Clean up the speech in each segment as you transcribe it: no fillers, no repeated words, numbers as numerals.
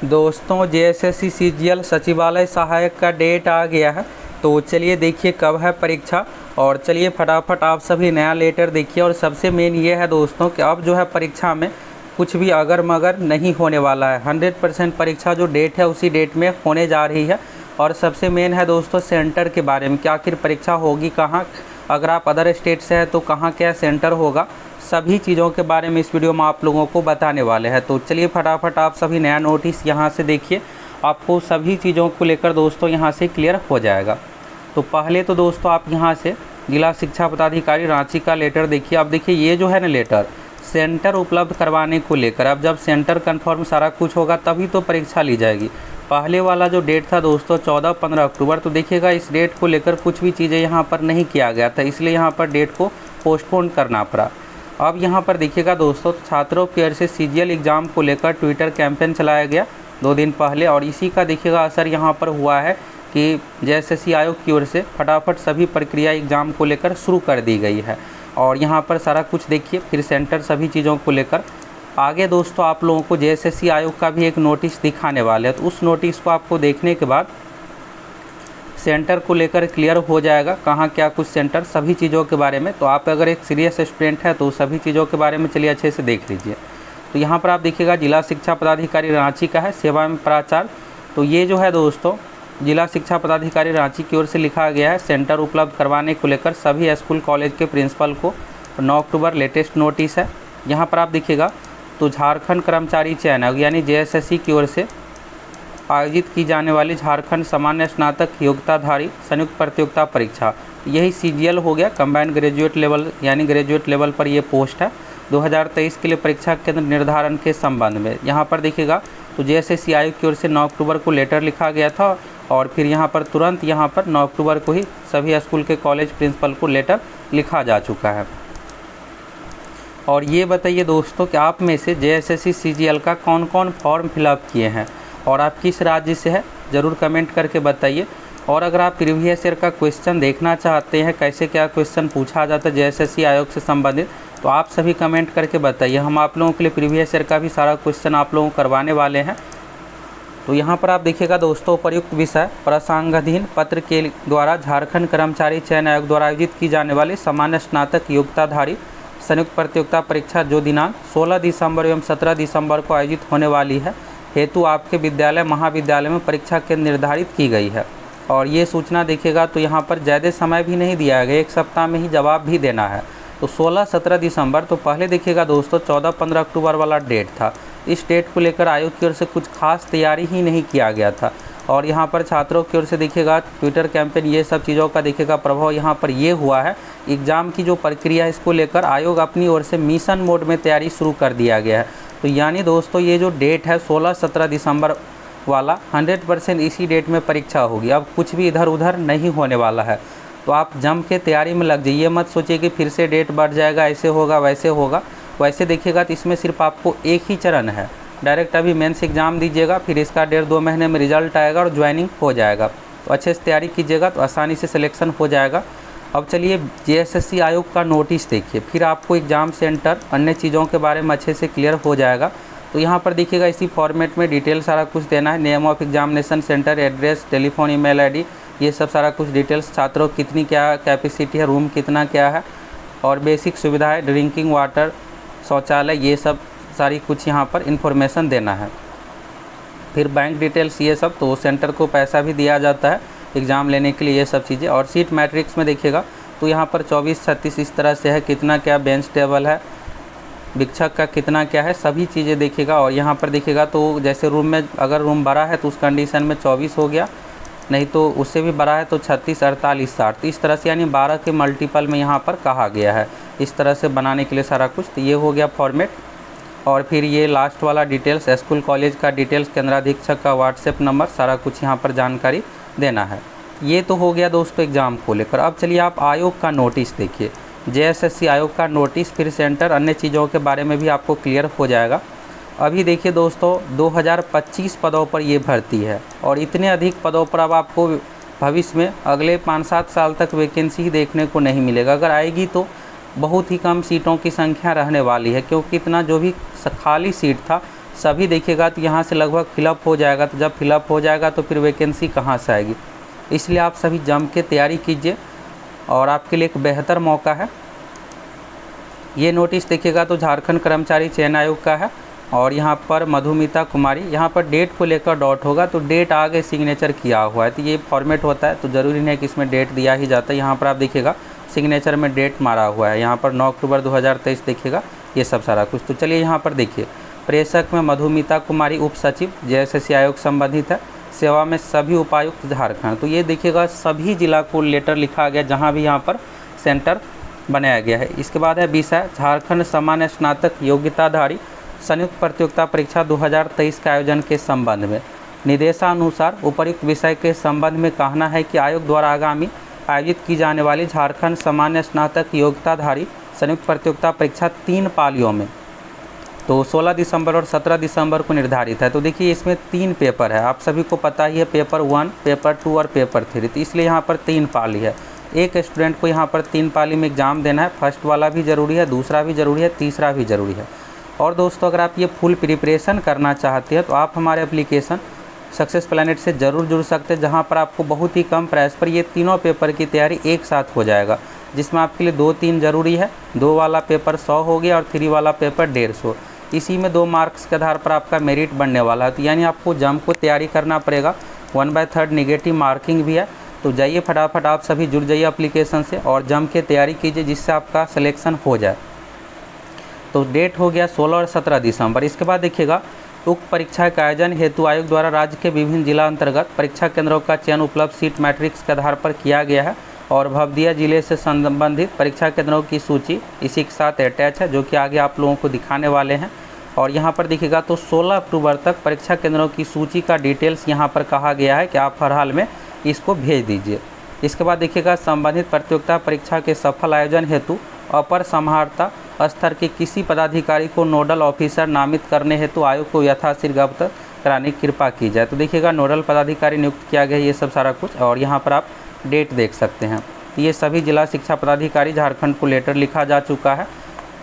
दोस्तों JSSC CGL सचिवालय सहायक का डेट आ गया है। तो चलिए देखिए कब है परीक्षा, और चलिए फटाफट आप सभी नया लेटर देखिए। और सबसे मेन ये है दोस्तों कि अब जो है परीक्षा में कुछ भी अगर मगर नहीं होने वाला है। 100% परीक्षा जो डेट है उसी डेट में होने जा रही है। और सबसे मेन है दोस्तों सेंटर के बारे में कि आखिर परीक्षा होगी कहाँ, अगर आप अदर स्टेट से हैं तो कहाँ क्या सेंटर होगा, सभी चीज़ों के बारे में इस वीडियो में आप लोगों को बताने वाले हैं। तो चलिए फटाफट आप सभी नया नोटिस यहाँ से देखिए, आपको सभी चीज़ों को लेकर दोस्तों यहाँ से क्लियर हो जाएगा। तो पहले तो दोस्तों आप यहाँ से जिला शिक्षा पदाधिकारी रांची का लेटर देखिए। अब देखिए ये जो है ना लेटर सेंटर उपलब्ध करवाने को लेकर, अब जब सेंटर कन्फर्म सारा कुछ होगा तभी तो परीक्षा ली जाएगी। पहले वाला जो डेट था दोस्तों 14-15 अक्टूबर, तो देखिएगा इस डेट को लेकर कुछ भी चीज़ें यहाँ पर नहीं किया गया था, इसलिए यहाँ पर डेट को पोस्टपोन करना पड़ा। अब यहाँ पर देखिएगा दोस्तों छात्रों की ओर से सीजीएल एग्ज़ाम को लेकर ट्विटर कैंपेन चलाया गया 2 दिन पहले, और इसी का देखिएगा असर यहाँ पर हुआ है कि जेएसएससी आयोग की ओर से फटाफट सभी प्रक्रिया एग्ज़ाम को लेकर शुरू कर दी गई है। और यहाँ पर सारा कुछ देखिए, फिर सेंटर सभी चीज़ों को लेकर आगे दोस्तों आप लोगों को जेएसएससी आयोग का भी एक नोटिस दिखाने वाले हैं। तो उस नोटिस को आपको देखने के बाद सेंटर को लेकर क्लियर हो जाएगा कहाँ क्या कुछ सेंटर, सभी चीज़ों के बारे में। तो आप अगर एक सीरियस स्टूडेंट है तो सभी चीज़ों के बारे में चलिए अच्छे से देख लीजिए। तो यहाँ पर आप देखिएगा जिला शिक्षा पदाधिकारी रांची का है, सेवा में प्राचार्य। तो ये जो है दोस्तों जिला शिक्षा पदाधिकारी रांची की ओर से लिखा गया है, सेंटर उपलब्ध करवाने को लेकर सभी स्कूल कॉलेज के प्रिंसिपल को 9 अक्टूबर लेटेस्ट नोटिस है। यहाँ पर आप देखिएगा तो झारखंड कर्मचारी चयन आयोग यानी जेएसएससी की ओर से आयोजित की जाने वाली झारखंड सामान्य स्नातक योग्यताधारी संयुक्त प्रतियोगिता परीक्षा, यही सीजीएल हो गया, कंबाइंड ग्रेजुएट लेवल यानी ग्रेजुएट लेवल पर ये पोस्ट है। 2023 के लिए परीक्षा केंद्र निर्धारण के संबंध में यहाँ पर देखिएगा तो जेएसएससी आयोग की ओर से 9 अक्टूबर को लेटर लिखा गया था, और फिर यहाँ पर तुरंत यहाँ पर 9 अक्टूबर को ही सभी स्कूल के कॉलेज प्रिंसिपल को लेटर लिखा जा चुका है। और ये बताइए दोस्तों कि आप में से जेएसएससी सीजीएल का कौन कौन फॉर्म फिलअप किए हैं और आप किस राज्य से है, ज़रूर कमेंट करके बताइए। और अगर आप प्रीवियस ईयर का क्वेश्चन देखना चाहते हैं, कैसे क्या क्वेश्चन पूछा जाता है जेएसएससी आयोग से संबंधित, तो आप सभी कमेंट करके बताइए। हम आप लोगों के लिए प्रीवियस ईयर का भी सारा क्वेश्चन आप लोगों को करवाने वाले हैं। तो यहाँ पर आप देखिएगा दोस्तों उपयुक्त विषय प्रसंगाधीन पत्र के द्वारा झारखंड कर्मचारी चयन आयोग द्वारा आयोजित की जाने वाली सामान्य स्नातक योग्यताधारी संयुक्त प्रतियोगिता परीक्षा जो दिनांक 16 दिसंबर एवं 17 दिसंबर को आयोजित होने वाली है हेतु आपके विद्यालय महाविद्यालय में परीक्षा केंद्र निर्धारित की गई है। और ये सूचना देखिएगा तो यहाँ पर ज़्यादा समय भी नहीं दिया गया, 1 सप्ताह में ही जवाब भी देना है। तो 16-17 दिसंबर, तो पहले देखिएगा दोस्तों 14-15 अक्टूबर वाला डेट था। इस डेट को लेकर आयोग की ओर से कुछ खास तैयारी ही नहीं किया गया था। और यहाँ पर छात्रों की ओर से देखिएगा ट्विटर कैंपेन, ये सब चीज़ों का देखिएगा प्रभाव यहाँ पर ये हुआ है। एग्ज़ाम की जो प्रक्रिया है इसको लेकर आयोग अपनी ओर से मिशन मोड में तैयारी शुरू कर दिया गया है। तो यानी दोस्तों ये जो डेट है 16-17 दिसंबर वाला 100% इसी डेट में परीक्षा होगी। अब कुछ भी इधर उधर नहीं होने वाला है। तो आप जम के तैयारी में लग जाइए, मत सोचिए कि फिर से डेट बढ़ जाएगा, ऐसे होगा वैसे होगा। वैसे देखिएगा तो इसमें सिर्फ आपको एक ही चरण है, डायरेक्ट अभी मेंस एग्ज़ाम दीजिएगा, फिर इसका 1.5-2 महीने में रिजल्ट आएगा और ज्वाइनिंग हो जाएगा। तो अच्छे से तैयारी कीजिएगा तो आसानी से सिलेक्शन हो जाएगा। अब चलिए जेएसएससी आयोग का नोटिस देखिए, फिर आपको एग्ज़ाम सेंटर अन्य चीज़ों के बारे में अच्छे से क्लियर हो जाएगा। तो यहाँ पर देखिएगा इसी फॉर्मेट में डिटेल सारा कुछ देना है, name of examination centre, address, telephone, email ID, ये सब सारा कुछ डिटेल्स, छात्रों कितनी क्या कैपेसिटी है, रूम कितना क्या है, और बेसिक सुविधाएँ, ड्रिंकिंग वाटर, शौचालय, ये सब सारी कुछ यहाँ पर इन्फॉर्मेशन देना है। फिर बैंक डिटेल्स ये सब, तो सेंटर को पैसा भी दिया जाता है एग्ज़ाम लेने के लिए, ये सब चीज़ें। और सीट मैट्रिक्स में देखिएगा तो यहाँ पर 24-36 इस तरह से है, कितना क्या बेंच टेबल है, शिक्षक का कितना क्या है, सभी चीज़ें देखिएगा। और यहाँ पर देखिएगा तो जैसे रूम में अगर रूम बड़ा है तो उस कंडीशन में 24 हो गया, नहीं तो उससे भी बड़ा है तो 36, 48, 60, इस तरह से यानी 12 के मल्टीपल में यहाँ पर कहा गया है। इस तरह से बनाने के लिए सारा कुछ, तो ये हो गया फॉर्मेट। और फिर ये लास्ट वाला डिटेल्स, स्कूल कॉलेज का डिटेल्स, केंद्राधीक्षक का व्हाट्सएप नंबर, सारा कुछ यहाँ पर जानकारी देना है। ये तो हो गया दोस्तों एग्ज़ाम को लेकर। अब चलिए आप आयोग का नोटिस देखिए, जेएसएससी आयोग का नोटिस, फिर सेंटर, अन्य चीज़ों के बारे में भी आपको क्लियर हो जाएगा। अभी देखिए दोस्तों 2025 पदों पर ये भर्ती है, और इतने अधिक पदों पर अब आपको भविष्य में अगले 5-7 साल तक वैकेंसी ही देखने को नहीं मिलेगा। अगर आएगी तो बहुत ही कम सीटों की संख्या रहने वाली है, क्योंकि इतना जो भी खाली सीट था सभी देखिएगा तो यहाँ से लगभग फिलअप हो जाएगा। तो जब फिलअप हो जाएगा तो फिर वैकेंसी कहाँ से आएगी, इसलिए आप सभी जम के तैयारी कीजिए और आपके लिए एक बेहतर मौका है। ये नोटिस देखिएगा तो झारखंड कर्मचारी चयन आयोग का है और यहाँ पर मधुमिता कुमारी, यहाँ पर डेट को लेकर डॉट होगा तो डेट आगे सिग्नेचर किया हुआ है। तो ये फॉर्मेट होता है, तो ज़रूरी नहीं है कि इसमें डेट दिया ही जाता है। यहाँ पर आप देखिएगा सिग्नेचर में डेट मारा हुआ है, यहाँ पर 9 अक्टूबर 2023 देखिएगा ये सब सारा कुछ। तो चलिए यहाँ पर देखिए, प्रेषक में मधुमिता कुमारी, उप सचिव JSSC आयोग संबंधित है, सेवा में सभी उपायुक्त झारखंड। तो ये देखिएगा सभी जिला को लेटर लिखा गया जहाँ भी यहाँ पर सेंटर बनाया गया है। इसके बाद है विषय झारखंड सामान्य स्नातक योग्यताधारी संयुक्त प्रतियोगिता परीक्षा 2023 के आयोजन के संबंध में निर्देशानुसार उपर्युक्त विषय के संबंध में कहना है कि आयोग द्वारा आगामी आयोजित की जाने वाली झारखंड सामान्य स्नातक योग्यताधारी संयुक्त प्रतियोगिता परीक्षा 3 पालियों में तो 16 दिसंबर और 17 दिसंबर को निर्धारित है। तो देखिए इसमें 3 पेपर है, आप सभी को पता ही है, पेपर 1, पेपर 2 और पेपर 3। तो इसलिए यहाँ पर 3 पाली है। एक स्टूडेंट को यहाँ पर 3 पाली में एग्ज़ाम देना है। फर्स्ट वाला भी ज़रूरी है, दूसरा भी ज़रूरी है, तीसरा भी ज़रूरी है। और दोस्तों अगर आप ये फुल प्रिपरेशन करना चाहते हैं तो आप हमारे एप्लीकेशन सक्सेस प्लैनेट से ज़रूर जुड़ सकते हैं, जहाँ पर आपको बहुत ही कम प्राइस पर ये तीनों पेपर की तैयारी एक साथ हो जाएगा, जिसमें आपके लिए 2-3 ज़रूरी है। 2 वाला पेपर 100 हो गया और 3 वाला पेपर 150। इसी में 2 मार्क्स के आधार पर आपका मेरिट बनने वाला है। तो यानी आपको जम को तैयारी करना पड़ेगा। 1/3 नेगेटिव मार्किंग भी है। तो जाइए फटाफट आप सभी जुड़ जाइए एप्लीकेशन से और जम के तैयारी कीजिए, जिससे आपका सिलेक्शन हो जाए। तो डेट हो गया 16 और 17 दिसंबर। इसके बाद देखिएगा उक्त परीक्षा के आयोजन हेतु आयोग द्वारा राज्य के विभिन्न जिला अंतर्गत परीक्षा केंद्रों का चयन उपलब्ध सीट मैट्रिक्स के आधार पर किया गया है और भवदिया जिले से संबंधित परीक्षा केंद्रों की सूची इसी के साथ अटैच है, जो कि आगे आप लोगों को दिखाने वाले हैं। और यहाँ पर देखिएगा तो 16 अक्टूबर तक परीक्षा केंद्रों की सूची का डिटेल्स यहाँ पर कहा गया है कि आप हर हाल में इसको भेज दीजिए। इसके बाद देखिएगा संबंधित प्रतियोगिता परीक्षा के सफल आयोजन हेतु अपर समाहर्ता स्तर के किसी पदाधिकारी को नोडल ऑफिसर नामित करने हेतु आयोग को यथाशीघ्र अवगत कराने की कृपा की जाए। तो देखिएगा नोडल पदाधिकारी नियुक्त किया गया, ये सब सारा कुछ। और यहाँ पर आप डेट देख सकते हैं। तो ये सभी जिला शिक्षा पदाधिकारी झारखंड को लेटर लिखा जा चुका है।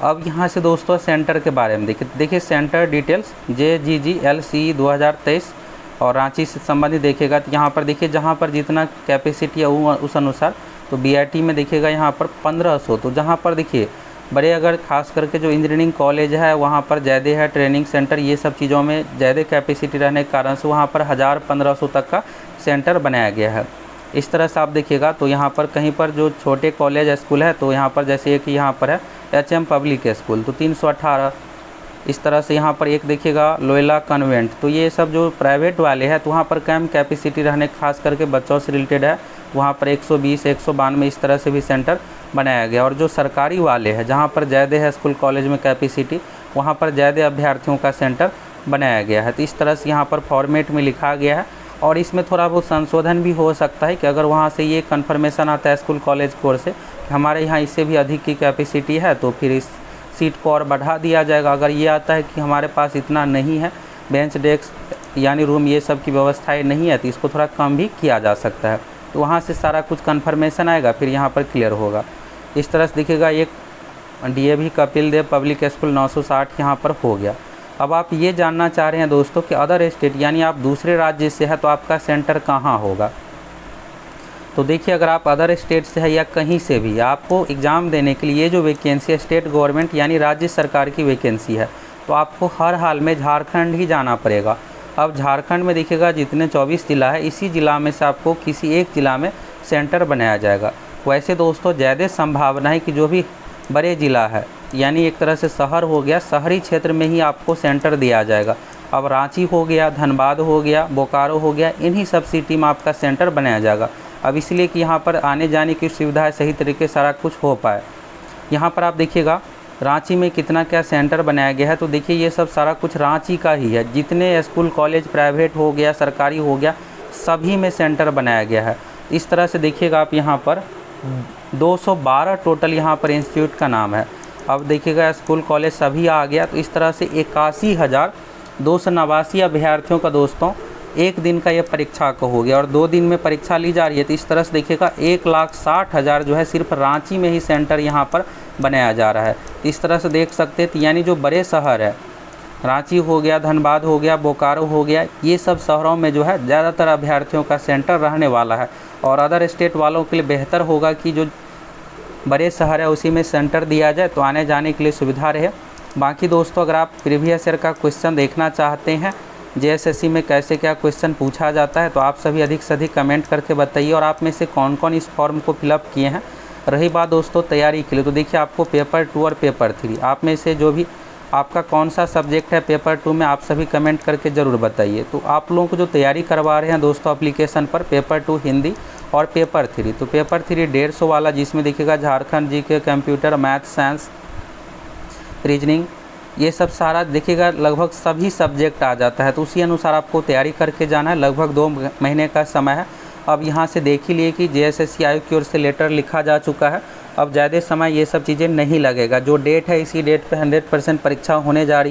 अब यहाँ से दोस्तों सेंटर के बारे में देखिए सेंटर डिटेल्स JGGLCE 2023 और रांची से संबंधित देखिएगा। तो यहाँ पर देखिए जहाँ पर जितना कैपेसिटी है उस अनुसार। तो BIT में देखिएगा यहाँ पर 1500। तो जहाँ पर देखिए बड़े अगर खास करके जो इंजीनियरिंग कॉलेज है वहाँ पर ज़्यादा है, ट्रेनिंग सेंटर ये सब चीज़ों में ज़्यादा कैपेसिटी रहने के कारण से वहाँ पर 1000-1500 तक का सेंटर बनाया गया है। इस तरह से आप देखिएगा। तो यहाँ पर कहीं पर जो छोटे कॉलेज स्कूल है तो यहाँ पर जैसे एक यहाँ पर है HM पब्लिक स्कूल तो 318। इस तरह से यहाँ पर एक देखिएगा लोयला कन्वेंट। तो ये सब जो प्राइवेट वाले हैं तो वहाँ पर कम कैपेसिटी रहने खास करके बच्चों से रिलेटेड है, वहाँ पर 120-192 इस तरह से भी सेंटर बनाया गया। और जो सरकारी वाले हैं जहाँ पर ज़्यादा है स्कूल कॉलेज में कैपेसिटी, वहाँ पर ज़्यादा अभ्यर्थियों का सेंटर बनाया गया है। तो इस तरह से यहाँ पर फॉर्मेट में लिखा गया है। और इसमें थोड़ा बहुत संशोधन भी हो सकता है कि अगर वहाँ से ये कन्फर्मेशन आता है स्कूल कॉलेज की ओर से कि हमारे यहाँ इससे भी अधिक की कैपेसिटी है तो फिर इस सीट को और बढ़ा दिया जाएगा। अगर ये आता है कि हमारे पास इतना नहीं है, बेंच डेस्क यानी रूम ये सब की व्यवस्थाएं नहीं है, तो इसको थोड़ा कम भी किया जा सकता है। तो वहाँ से सारा कुछ कन्फर्मेशन आएगा, फिर यहाँ पर क्लियर होगा। इस तरह से दिखेगा। एक DAV Kapil Dev public school 960 यहाँ पर हो गया। अब आप ये जानना चाह रहे हैं दोस्तों कि अदर स्टेट यानी आप दूसरे राज्य से है तो आपका सेंटर कहाँ होगा। तो देखिए अगर आप अदर स्टेट से है या कहीं से भी आपको एग्ज़ाम देने के लिए ये जो वैकेंसी है स्टेट गवर्नमेंट यानी राज्य सरकार की वैकेंसी है, तो आपको हर हाल में झारखंड ही जाना पड़ेगा। अब झारखंड में देखिएगा जितने 24 ज़िला है, इसी ज़िला में से आपको किसी एक ज़िला में सेंटर बनाया जाएगा। वैसे दोस्तों ज़्यादा संभावना है कि जो भी बड़े ज़िला है यानी एक तरह से शहर हो गया, शहरी क्षेत्र में ही आपको सेंटर दिया जाएगा। अब रांची हो गया, धनबाद हो गया, बोकारो हो गया, इन्हीं सब सिटी में आपका सेंटर बनाया जाएगा। अब इसलिए कि यहाँ पर आने जाने की सुविधा है, सही तरीके से सारा कुछ हो पाए। यहाँ पर आप देखिएगा रांची में कितना क्या सेंटर बनाया गया है। तो देखिए ये सब सारा कुछ रांची का ही है। जितने स्कूल कॉलेज प्राइवेट हो गया, सरकारी हो गया, सभी में सेंटर बनाया गया है। इस तरह से देखिएगा आप यहाँ पर 212 टोटल यहाँ पर इंस्टीट्यूट का नाम है। अब देखिएगा स्कूल कॉलेज सभी आ गया। तो इस तरह से 81,289 अभ्यर्थियों का दोस्तों एक दिन का ये परीक्षा का हो गया और 2 दिन में परीक्षा ली जा रही है। तो इस तरह से देखिएगा 1,60,000 जो है सिर्फ रांची में ही सेंटर यहाँ पर बनाया जा रहा है। इस तरह से देख सकते हैं। तो यानी जो बड़े शहर है रांची हो गया, धनबाद हो गया, बोकारो हो गया, ये सब शहरों में जो है ज़्यादातर अभ्यर्थियों का सेंटर रहने वाला है। और अदर स्टेट वालों के लिए बेहतर होगा कि जो बड़े शहर है उसी में सेंटर दिया जाए, तो आने जाने के लिए सुविधा रहे। बाकी दोस्तों, अगर आप प्रीवियस ईयर का क्वेश्चन देखना चाहते हैं, JSSC में कैसे क्या क्वेश्चन पूछा जाता है, तो आप सभी अधिक से अधिक कमेंट करके बताइए और आप में से कौन कौन इस फॉर्म को फिलअप किए हैं। रही बात दोस्तों तैयारी के लिए, तो देखिए आपको पेपर 2 और पेपर 3, आप में से जो भी आपका कौन सा सब्जेक्ट है पेपर 2 में, आप सभी कमेंट करके ज़रूर बताइए। तो आप लोगों को जो तैयारी करवा रहे हैं दोस्तों एप्लीकेशन पर, पेपर 2 हिंदी और पेपर 3, तो पेपर 3 150 वाला, जिसमें देखिएगा Jharkhand GK, computer, math, science, reasoning, ये सब सारा देखिएगा लगभग सभी सब्जेक्ट आ जाता है। तो उसी अनुसार आपको तैयारी करके जाना है। लगभग 2 महीने का समय है। अब यहाँ से देख ही लिए कि JSSC आयोग की ओर से लेटर लिखा जा चुका है। अब ज़्यादा समय ये सब चीज़ें नहीं लगेगा। जो डेट है इसी डेट पे 100% परीक्षा होने जा रही है।